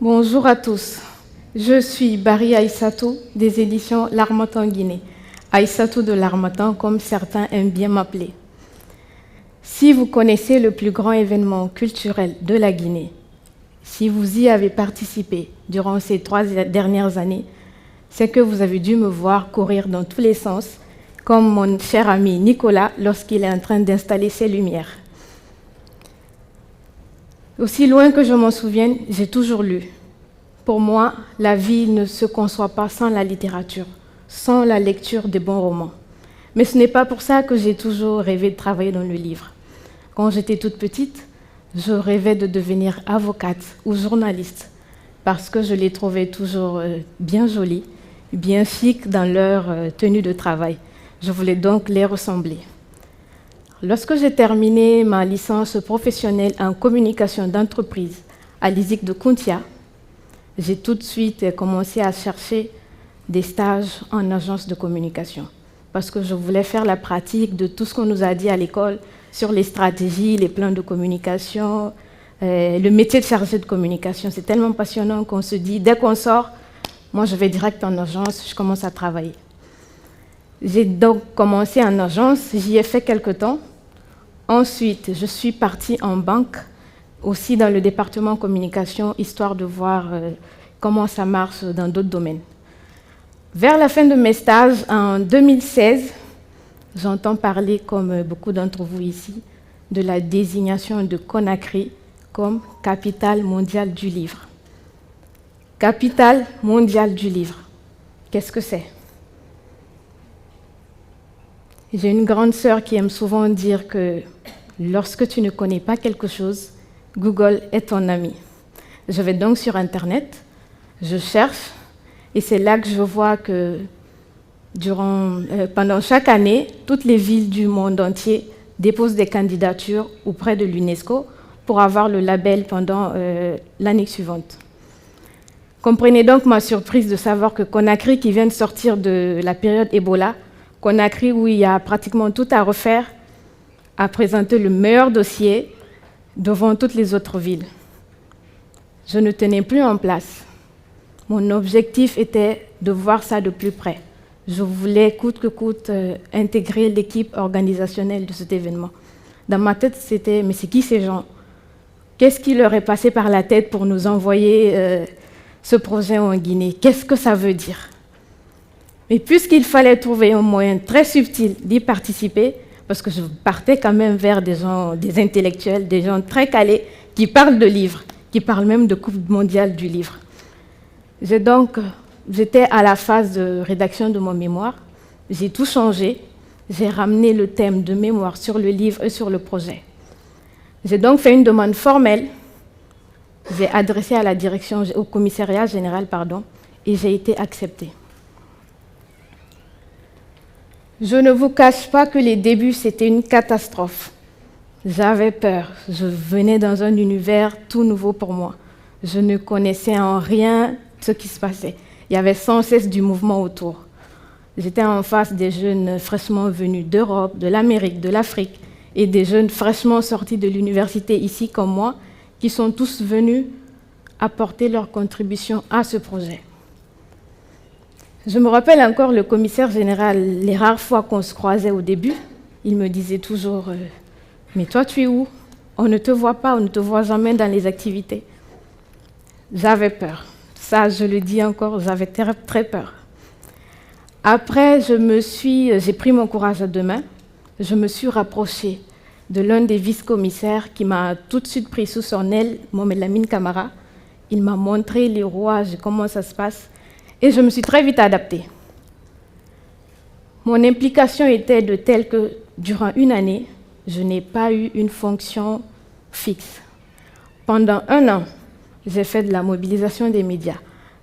Bonjour à tous. Je suis Barry Aïssatou des éditions L'Harmattan Guinée. Aïssatou de l'Harmattan, comme certains aiment bien m'appeler. Si vous connaissez le plus grand événement culturel de la Guinée, si vous y avez participé durant ces 3 dernières années, c'est que vous avez dû me voir courir dans tous les sens, comme mon cher ami Nicolas lorsqu'il est en train d'installer ses lumières. Aussi loin que je m'en souvienne, j'ai toujours lu. Pour moi, la vie ne se conçoit pas sans la littérature, sans la lecture de bons romans. Mais ce n'est pas pour ça que j'ai toujours rêvé de travailler dans le livre. Quand j'étais toute petite, je rêvais de devenir avocate ou journaliste parce que je les trouvais toujours bien jolies, bien chic dans leur tenue de travail. Je voulais donc les ressembler. Lorsque j'ai terminé ma licence professionnelle en communication d'entreprise à l'ISIC de Kountia, j'ai tout de suite commencé à chercher des stages en agence de communication parce que je voulais faire la pratique de tout ce qu'on nous a dit à l'école sur les stratégies, les plans de communication, le métier de chargé de communication. C'est tellement passionnant qu'on se dit, dès qu'on sort, moi je vais direct en agence, je commence à travailler. J'ai donc commencé en agence, j'y ai fait quelque temps. Ensuite, je suis partie en banque, aussi dans le département communication, histoire de voir comment ça marche dans d'autres domaines. Vers la fin de mes stages, en 2016, j'entends parler, comme beaucoup d'entre vous ici, de la désignation de Conakry comme capitale mondiale du livre. Capitale mondiale du livre, qu'est-ce que c'est ? J'ai une grande sœur qui aime souvent dire que lorsque tu ne connais pas quelque chose, Google est ton ami. Je vais donc sur Internet, je cherche, et c'est là que je vois que pendant chaque année, toutes les villes du monde entier déposent des candidatures auprès de l'UNESCO pour avoir le label pendant l'année suivante. Comprenez donc ma surprise de savoir que Conakry, qui vient de sortir de la période Ebola, Conakry, où il y a pratiquement tout à refaire, a présenté le meilleur dossier devant toutes les autres villes. Je ne tenais plus en place. Mon objectif était de voir ça de plus près. Je voulais coûte que coûte intégrer l'équipe organisationnelle de cet événement. Dans ma tête, c'était, mais c'est qui ces gens? Qu'est-ce qui leur est passé par la tête pour nous envoyer ce projet en Guinée? Qu'est-ce que ça veut dire? Mais puisqu'il fallait trouver un moyen très subtil d'y participer, parce que je partais quand même vers des gens, des intellectuels, des gens très calés, qui parlent de livres, qui parlent même de Coupe mondiale du livre. J'étais à la phase de rédaction de mon mémoire, j'ai tout changé, j'ai ramené le thème de mémoire sur le livre et sur le projet. J'ai donc fait une demande formelle, j'ai adressé à la direction, au commissariat général, et j'ai été acceptée. Je ne vous cache pas que les débuts, c'était une catastrophe. J'avais peur. Je venais dans un univers tout nouveau pour moi. Je ne connaissais en rien ce qui se passait. Il y avait sans cesse du mouvement autour. J'étais en face des jeunes fraîchement venus d'Europe, de l'Amérique, de l'Afrique, et des jeunes fraîchement sortis de l'université ici comme moi, qui sont tous venus apporter leur contribution à ce projet. Je me rappelle encore le commissaire général, les rares fois qu'on se croisait au début, il me disait toujours « Mais toi, tu es où? On ne te voit pas, on ne te voit jamais dans les activités. » J'avais peur. Ça, je le dis encore, j'avais très peur. Après, j'ai pris mon courage à deux mains. Je me suis rapprochée de l'un des vice-commissaires qui m'a tout de suite pris sous son aile, Mohamed Lamine Camara. Il m'a montré les rouages, comment ça se passe. Et je me suis très vite adaptée. Mon implication était de telle que, durant une année, je n'ai pas eu une fonction fixe. Pendant 1 an, j'ai fait de la mobilisation des médias.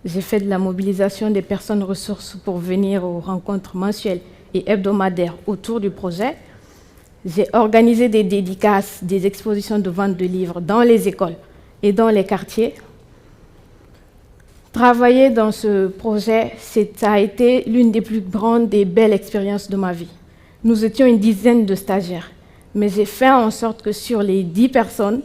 J'ai fait de la mobilisation des personnes ressources pour venir aux rencontres mensuelles et hebdomadaires autour du projet. J'ai organisé des dédicaces, des expositions de vente de livres dans les écoles et dans les quartiers. Travailler dans ce projet, ça a été l'une des plus grandes et belles expériences de ma vie. Nous étions une dizaine de stagiaires, mais j'ai fait en sorte que sur les 10 personnes,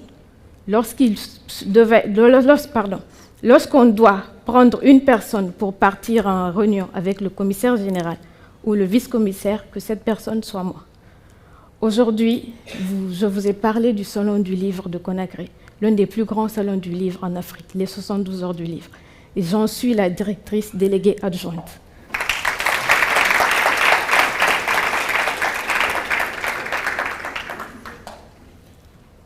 Lorsqu'on doit prendre une personne pour partir en réunion avec le commissaire général ou le vice-commissaire, que cette personne soit moi. Aujourd'hui, je vous ai parlé du Salon du Livre de Conakry, l'un des plus grands salons du livre en Afrique, les 72 heures du livre. Et j'en suis la directrice déléguée adjointe.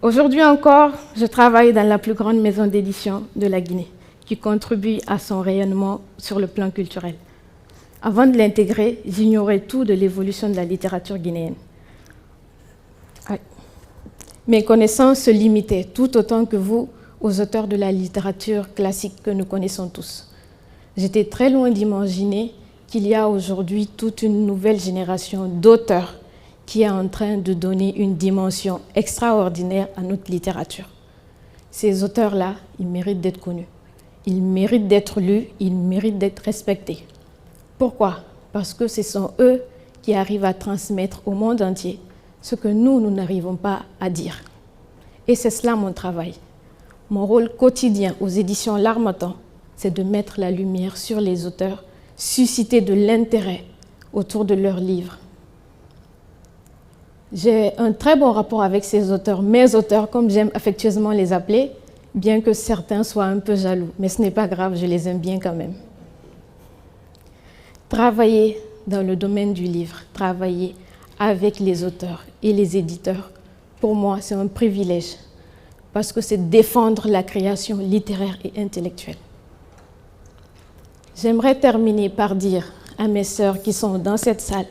Aujourd'hui encore, je travaille dans la plus grande maison d'édition de la Guinée, qui contribue à son rayonnement sur le plan culturel. Avant de l'intégrer, j'ignorais tout de l'évolution de la littérature guinéenne. Mes connaissances se limitaient, tout autant que vous, aux auteurs de la littérature classique que nous connaissons tous. J'étais très loin d'imaginer qu'il y a aujourd'hui toute une nouvelle génération d'auteurs qui est en train de donner une dimension extraordinaire à notre littérature. Ces auteurs-là, ils méritent d'être connus. Ils méritent d'être lus, ils méritent d'être respectés. Pourquoi? Parce que ce sont eux qui arrivent à transmettre au monde entier ce que nous n'arrivons pas à dire. Et c'est cela mon travail. Mon rôle quotidien aux éditions L'Harmattan, c'est de mettre la lumière sur les auteurs, susciter de l'intérêt autour de leurs livres. J'ai un très bon rapport avec ces auteurs, mes auteurs, comme j'aime affectueusement les appeler, bien que certains soient un peu jaloux, mais ce n'est pas grave, je les aime bien quand même. Travailler dans le domaine du livre, travailler avec les auteurs et les éditeurs, pour moi, c'est un privilège, parce que c'est défendre la création littéraire et intellectuelle. J'aimerais terminer par dire à mes sœurs qui sont dans cette salle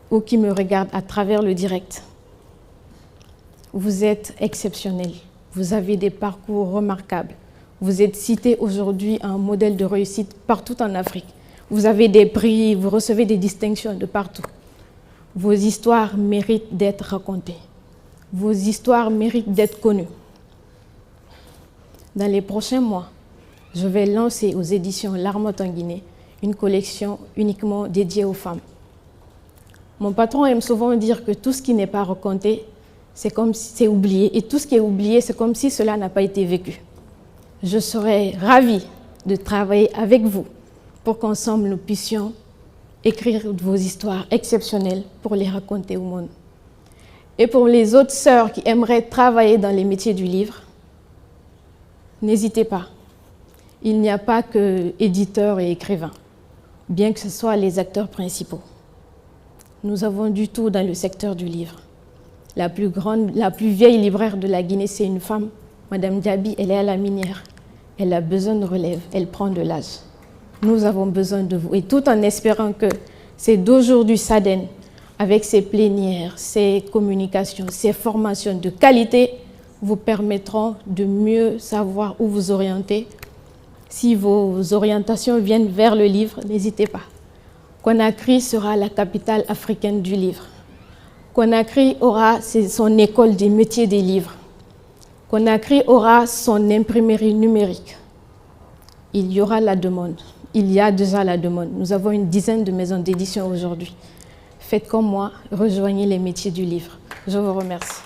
ou qui me regardent à travers le direct, vous êtes exceptionnels, vous avez des parcours remarquables, vous êtes cités aujourd'hui en modèle de réussite partout en Afrique, vous avez des prix, vous recevez des distinctions de partout. Vos histoires méritent d'être racontées, vos histoires méritent d'être connues. Dans les prochains mois, je vais lancer aux éditions L'Harmattan Guinée une collection uniquement dédiée aux femmes. Mon patron aime souvent dire que tout ce qui n'est pas raconté, c'est comme si c'est oublié, et tout ce qui est oublié, c'est comme si cela n'a pas été vécu. Je serais ravie de travailler avec vous pour qu'ensemble nous puissions écrire vos histoires exceptionnelles pour les raconter au monde. Et pour les autres sœurs qui aimeraient travailler dans les métiers du livre, n'hésitez pas. Il n'y a pas que éditeurs et écrivains, bien que ce soit les acteurs principaux. Nous avons du tout dans le secteur du livre. La plus vieille libraire de la Guinée, c'est une femme, Madame Diaby, elle est à la minière. Elle a besoin de relève, elle prend de l'âge. Nous avons besoin de vous, et tout en espérant que c'est d'aujourd'hui SADEN, avec ses plénières, ses communications, ses formations de qualité, vous permettront de mieux savoir où vous orienter. Si vos orientations viennent vers le livre, n'hésitez pas. Conakry sera la capitale africaine du livre. Conakry aura son école des métiers des livres. Conakry aura son imprimerie numérique. Il y aura la demande. Il y a déjà la demande. Nous avons une dizaine de maisons d'édition aujourd'hui. Faites comme moi, rejoignez les métiers du livre. Je vous remercie.